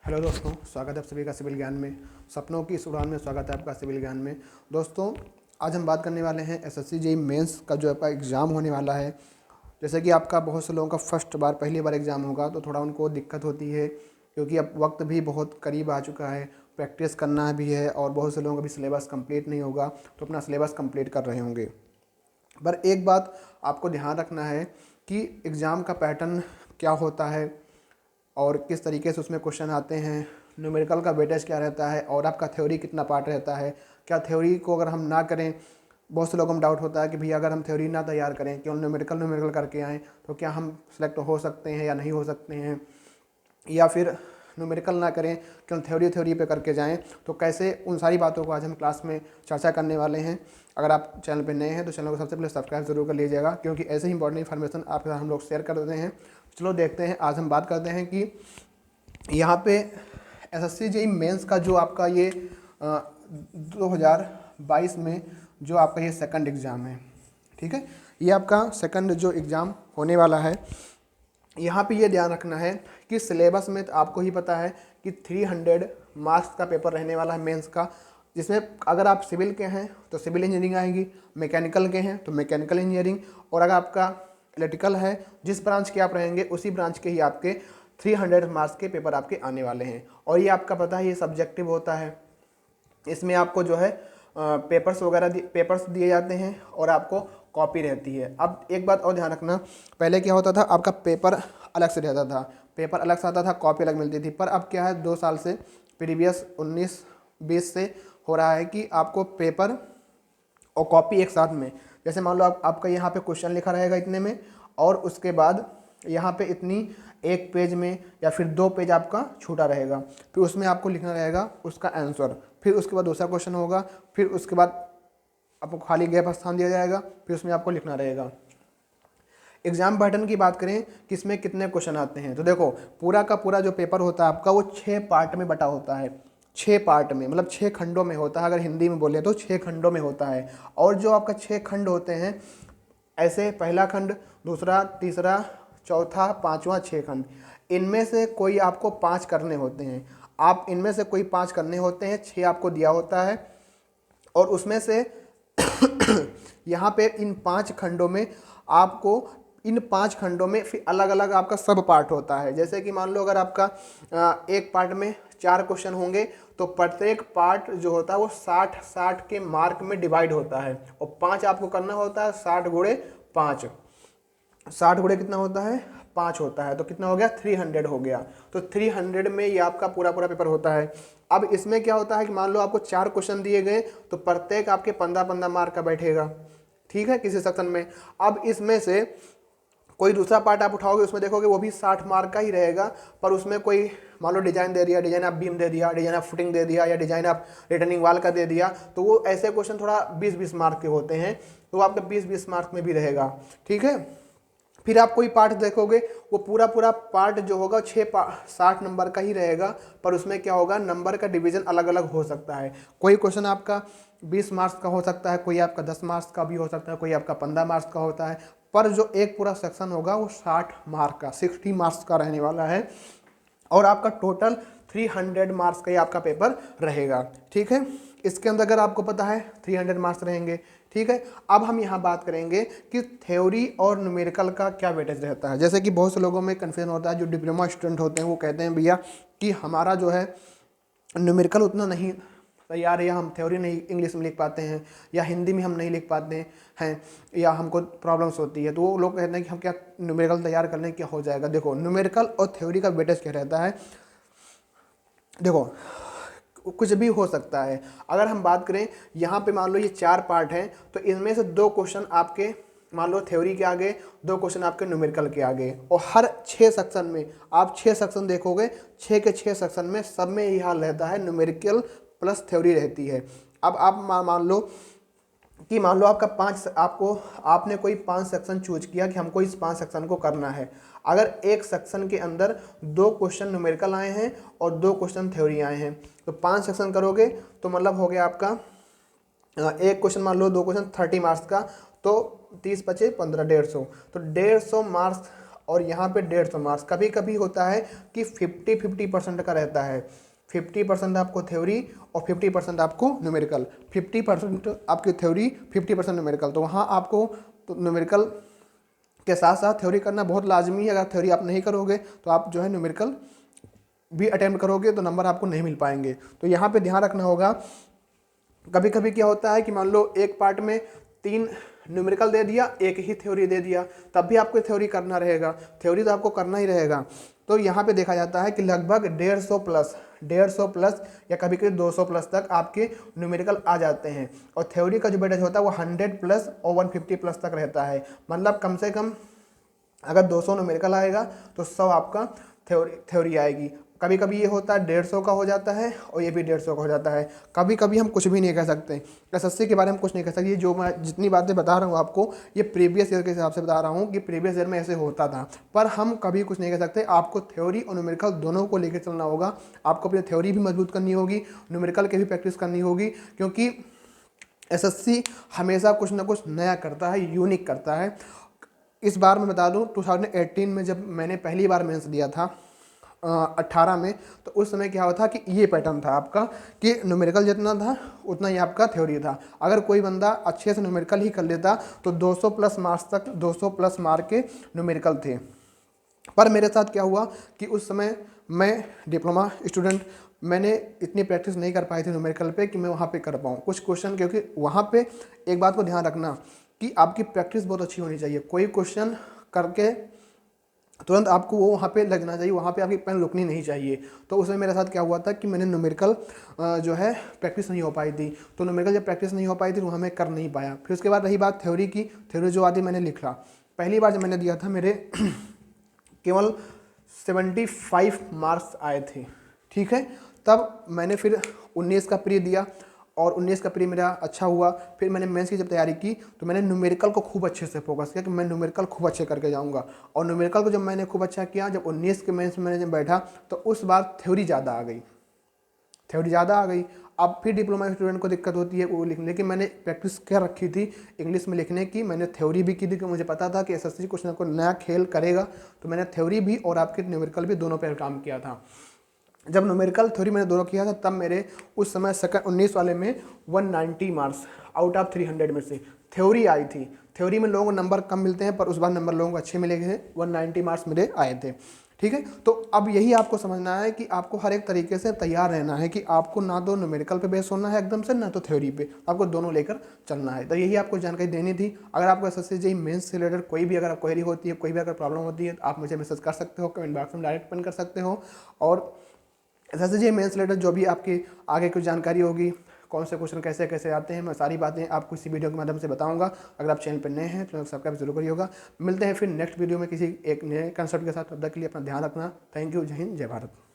Hello दोस्तों, स्वागत है आप सभी का सिविल ज्ञान में। सपनों की इस उड़ान में स्वागत है आपका सिविल ज्ञान में। दोस्तों, आज हम बात करने वाले हैं एसएससी जेईई मेंस का जो आपका एग्ज़ाम होने वाला है। जैसे कि आपका बहुत से लोगों का पहली बार एग्ज़ाम होगा तो थोड़ा उनको दिक्कत होती है, क्योंकि अब वक्त भी बहुत करीब आ चुका है, प्रैक्टिस करना भी है और बहुत से लोगों का भी सिलेबस कंप्लीट नहीं होगा तो अपना सिलेबस कंप्लीट कर रहे होंगे। पर एक बात आपको ध्यान रखना है कि एग्ज़ाम का पैटर्न क्या होता है और किस तरीके से उसमें क्वेश्चन आते हैं, न्यूमेरिकल का वेटेज क्या रहता है और आपका थ्योरी कितना पार्ट रहता है। क्या थ्योरी को अगर हम ना करें, बहुत से लोगों को डाउट होता है कि भैया अगर हम थ्योरी ना तैयार करें, केवल न्यूमेरिकल करके आएँ तो क्या हम सेलेक्ट हो सकते हैं या नहीं हो सकते हैं, या फिर न्यूमेरिकल ना करें केवल थ्योरी पे करके जाएं तो कैसे, उन सारी बातों को आज हम क्लास में चर्चा करने वाले हैं। अगर आप चैनल पे नए हैं तो चैनल को सबसे पहले सब्सक्राइब जरूर कर लीजिएगा, क्योंकि ऐसे ही इंपॉर्टेंट इन्फॉर्मेशन आपके साथ हम लोग शेयर कर देते हैं। चलो देखते हैं, आज हम बात करते हैं कि यहाँ पे एसएससी जेईई मेंस का जो आपका ये 2022 में जो आपका ये सेकंड एग्ज़ाम है, ठीक है, ये आपका सेकंड जो एग्ज़ाम होने वाला है। यहाँ पे ये ध्यान रखना है कि सिलेबस में तो आपको ही पता है कि 300 मार्क्स का पेपर रहने वाला है मेंस का, जिसमें अगर आप सिविल के हैं तो सिविल इंजीनियरिंग आएगी, मैकेनिकल के हैं तो मैकेनिकल इंजीनियरिंग, और अगर आपका इलेक्ट्रिकल है, जिस ब्रांच के आप रहेंगे उसी ब्रांच के ही आपके 300 मार्क्स के पेपर आपके आने वाले हैं। और ये आपका पता है ये सब्जेक्टिव होता है, इसमें आपको जो है पेपर्स दिए जाते हैं और आपको कॉपी रहती है। अब एक बात और ध्यान रखना, पहले क्या होता था, आपका पेपर अलग से रहता था, पेपर अलग से आता था, कॉपी अलग मिलती थी। पर अब क्या है, 2 साल से प्रीवियस 19-20 से हो रहा है कि आपको पेपर और कॉपी एक साथ में, जैसे मान लो आपका यहाँ पे क्वेश्चन लिखा रहेगा इतने में, और उसके बाद यहाँ पे इतनी एक पेज में या फिर 2 पेज आपका छूटा रहेगा, फिर उसमें आपको लिखना रहेगा उसका आंसर, फिर उसके बाद दूसरा क्वेश्चन होगा, फिर उसके बाद आपको खाली गैप स्थान दिया जाएगा, फिर उसमें आपको लिखना रहेगा। एग्जाम पैटर्न की बात करें कि इसमें कितने क्वेश्चन आते हैं, तो देखो पूरा का पूरा जो पेपर होता है आपका वो 6 पार्ट में बटा होता है। 6 पार्ट में मतलब 6 खंडों में होता है, अगर हिंदी में बोले तो 6 खंडों में होता है। और जो आपका 6 खंड होते हैं, ऐसे पहला खंड, दूसरा, तीसरा, चौथा, पाँचवा, 6 खंड, इनमें से कोई आपको 5 करने होते हैं। आप इनमें से कोई 5 करने होते हैं, 6 आपको दिया होता है, और उसमें से यहाँ पे इन 5 खंडों में आपको, इन 5 खंडों में फिर अलग अलग आपका सब पार्ट होता है। जैसे कि मान लो अगर आपका एक पार्ट में 4 क्वेश्चन होंगे तो प्रत्येक पार्ट जो होता है वो 60-60 के मार्क में डिवाइड होता है, और 5 आपको करना होता है, 60 गुणे 5, 60 गुणे कितना होता है, 5 होता है, तो कितना हो गया, 300 हो गया। तो 300 में ये आपका पूरा पूरा पेपर होता है। अब इसमें क्या होता है कि मान लो आपको 4 क्वेश्चन दिए गए तो प्रत्येक आपके 15-15 मार्क का बैठेगा, ठीक है, किसी सेक्शन में। अब इसमें से कोई दूसरा पार्ट आप उठाओगे, उसमें देखोगे वो भी 60 मार्क का ही रहेगा, पर उसमें कोई मान लो डिजाइन दे दिया, डिजाइन आप बीम दे दिया, डिजाइन आप फुटिंग दे दिया, या डिजाइन आप रिटर्निंग वाल का दे दिया, तो वो ऐसे क्वेश्चन थोड़ा 20-20 मार्क के होते हैं, तो आपका 20-20 मार्क में भी रहेगा, ठीक है। फिर आप कोई पार्ट देखोगे, वो पूरा पूरा पार्ट जो होगा 60 नंबर का ही रहेगा, पर उसमें क्या होगा, नंबर का डिवीजन अलग अलग हो सकता है। कोई क्वेश्चन आपका 20 मार्क्स का हो सकता है, कोई आपका 10 मार्क्स का भी हो सकता है, कोई आपका 15 मार्क्स का होता है, पर जो एक पूरा सेक्शन होगा वो 60 मार्क का, 60 मार्क्स का रहने वाला है, और आपका टोटल 300 मार्क्स का ही आपका पेपर रहेगा, ठीक है। इसके अंदर अगर आपको पता है 300 मार्क्स रहेंगे, ठीक है। अब हम यहाँ बात करेंगे कि थ्योरी और न्यूमेरिकल का क्या वेटेज रहता है। जैसे कि बहुत से लोगों में कन्फ्यूजन होता है, जो डिप्लोमा स्टूडेंट होते हैं वो कहते हैं भैया कि हमारा जो है न्यूमेरिकल उतना नहीं तैयार है, या हम थ्योरी नहीं इंग्लिश में लिख पाते हैं, या हिंदी में हम नहीं लिख पाते हैं, या हमको प्रॉब्लम्स होती है, तो वो लोग कहते हैं कि हम क्या न्यूमेरिकल तैयार कर लें, क्या हो जाएगा। देखो न्यूमेरिकल और थ्योरी का वेटेज क्या रहता है, देखो कुछ भी हो सकता है। अगर हम बात करें यहाँ पे, मान लो ये 4 पार्ट हैं, तो इनमें से 2 क्वेश्चन आपके मान लो थ्योरी के आगे, 2 क्वेश्चन आपके न्यूमेरिकल के आगे, और हर 6 सेक्शन में आप 6 सेक्शन देखोगे, 6 के 6 सेक्शन में सब में यही हाल रहता है, न्यूमेरिकल प्लस थ्योरी रहती है। अब आप मान लो कि मान लो आपने कोई 5 सेक्शन चूज किया कि हमको इस 5 सेक्शन को करना है। अगर एक सेक्शन के अंदर 2 क्वेश्चन न्यूमेरिकल आए हैं और 2 क्वेश्चन थ्योरी आए हैं, तो 5 सेक्शन करोगे तो मतलब हो गया आपका एक क्वेश्चन, मान लो 2 क्वेश्चन 30 मार्क्स का, तो 30 बचे 15, 150, तो 150 मार्क्स और यहाँ पे 150 मार्क्स। कभी कभी होता है कि 50-50% का रहता है, 50% आपको थ्योरी और 50% आपको न्यूमेरिकल, 50% आपकी थ्योरी 50% न्यूमेरिकल। तो वहाँ आपको तो न्यूमेरिकल के साथ साथ थ्योरी करना बहुत लाजमी है। अगर थ्योरी आप नहीं करोगे तो आप जो है न्यूमेरिकल भी अटेम्प्ट करोगे तो नंबर आपको नहीं मिल पाएंगे। तो यहाँ पे ध्यान रखना होगा। कभी कभी क्या होता है कि मान लो एक पार्ट में 3 न्यूमेरिकल दे दिया, एक ही थ्योरी दे दिया, तब भी आपको थ्योरी करना रहेगा, थ्योरी तो आपको करना ही रहेगा। तो यहाँ पे देखा जाता है कि लगभग 150 प्लस या कभी कभी 200 प्लस तक आपके न्यूमेरिकल आ जाते हैं। और थ्योरी का जो वेटेज होता है वो 100 प्लस और 150 प्लस तक रहता है। मतलब कम से कम अगर 200 न्यूमेरिकल आएगा तो 100 आपका थ्योरी आएगी। कभी कभी ये होता है 150 का हो जाता है और ये भी 150 का हो जाता है। कभी कभी हम कुछ भी नहीं कह सकते, एसएससी के बारे में कुछ नहीं कह सकते। ये जो मैं जितनी बातें बता रहा हूँ आपको, ये प्रीवियस ईयर के हिसाब से बता रहा हूँ कि प्रीवियस ईयर में ऐसे होता था, पर हम कभी कुछ नहीं कह सकते। आपको थ्योरी और न्यूमेरिकल दोनों को लेकर चलना होगा। आपको अपनी थ्योरी भी मजबूत करनी होगी, न्यूमेरिकल की भी प्रैक्टिस करनी होगी, क्योंकि एसएससी हमेशा कुछ ना कुछ नया करता है, यूनिक करता है। इस बार मैं बता दूं 2018 में जब मैंने पहली बार मेंस दिया था 18 में, तो उस समय क्या हुआ था कि ये पैटर्न था आपका कि न्यूमेरिकल जितना था उतना ही आपका थ्योरी था। अगर कोई बंदा अच्छे से न्यूमेरिकल ही कर लेता तो 200 प्लस मार्क्स तक, 200 प्लस मार्क के न्यूमेरिकल थे। पर मेरे साथ क्या हुआ कि उस समय मैं डिप्लोमा स्टूडेंट, मैंने इतनी प्रैक्टिस नहीं कर पाई थी न्यूमेरिकल पे कि मैं वहाँ पे कर पाऊँ कुछ क्वेश्चन। क्योंकि वहाँ पे एक बात को ध्यान रखना कि आपकी प्रैक्टिस बहुत अच्छी होनी चाहिए। कोई क्वेश्चन करके तुरंत आपको वो वहाँ पे लगना चाहिए, वहाँ पे आपकी पेन रुकनी नहीं चाहिए। तो उसमें मेरे साथ क्या हुआ था कि मैंने न्यूमेरिकल जो है प्रैक्टिस नहीं हो पाई थी। तो न्यूमेरिकल जब प्रैक्टिस नहीं हो पाई थी तो वहाँ मैं कर नहीं पाया। फिर उसके बाद रही बात थ्योरी की, थ्योरी जो आती मैंने लिखा। पहली बार जब मैंने दिया था मेरे केवल 75 मार्क्स आए थे, ठीक है। तब मैंने फिर 19 का प्री दिया और 19 का प्री मेरा अच्छा हुआ। फिर मैंने मेंस की जब तैयारी की तो मैंने न्यूमेरिकल को खूब अच्छे से फोकस किया कि मैं न्यूमेरिकल खूब अच्छे करके जाऊंगा। और न्यूमेरिकल को जब मैंने खूब अच्छा किया, जब 19 के मेंस में मैंने जब बैठा तो उस बार थ्योरी ज़्यादा आ गई, थ्योरी ज़्यादा आ गई। अब फिर डिप्लोमा स्टूडेंट को दिक्कत होती है वो लिखने, लेकिन मैंने प्रैक्टिस कर रखी थी इंग्लिश में लिखने की। मैंने थ्योरी भी की थी कि मुझे पता था कि एसएससी कुछ ना कुछ नया खेल करेगा। तो मैंने थ्योरी भी और आपके न्यूमेरिकल भी दोनों पर काम किया था। जब न्यूमेरिकल थ्योरी मैंने दोनों किया था तब मेरे उस समय सेकंड 19 वाले में 190 मार्क्स आउट ऑफ 300 में से थ्योरी आई थी। थ्योरी में लोगों को नंबर कम मिलते हैं, पर उस बार नंबर लोगों को अच्छे मिले थे, 190 मार्क्स मेरे आए थे, ठीक है। तो अब यही आपको समझना है कि आपको हर एक तरीके से तैयार रहना है कि आपको ना तो न्यूमेरिकल पे बेस होना है एकदम से, ना तो थ्योरी पे, आपको दोनों लेकर चलना है। तो यही आपको जानकारी देनी थी। अगर आपको एसएससी जेईई मेंस से रिलेटेड कोई भी अगर क्वेरी होती है, कोई भी अगर प्रॉब्लम होती है, तो आप मुझे मैसेज कर सकते हो, कमेंट बॉक्स में डायरेक्ट पिन कर सकते हो। और एसएससी मेंस रिलेटेड जो भी आपकी आगे कुछ जानकारी होगी, कौन से क्वेश्चन कैसे कैसे आते हैं, मैं सारी बातें आपको इसी वीडियो के माध्यम से बताऊंगा। अगर आप चैनल पर नए हैं तो सब्सक्राइब जरूर करिएगा। मिलते हैं फिर नेक्स्ट वीडियो में किसी एक नए कंसेप्ट के साथ। तब तक के लिए अपना ध्यान रखना। Thank you. जय हिंद, जय भारत।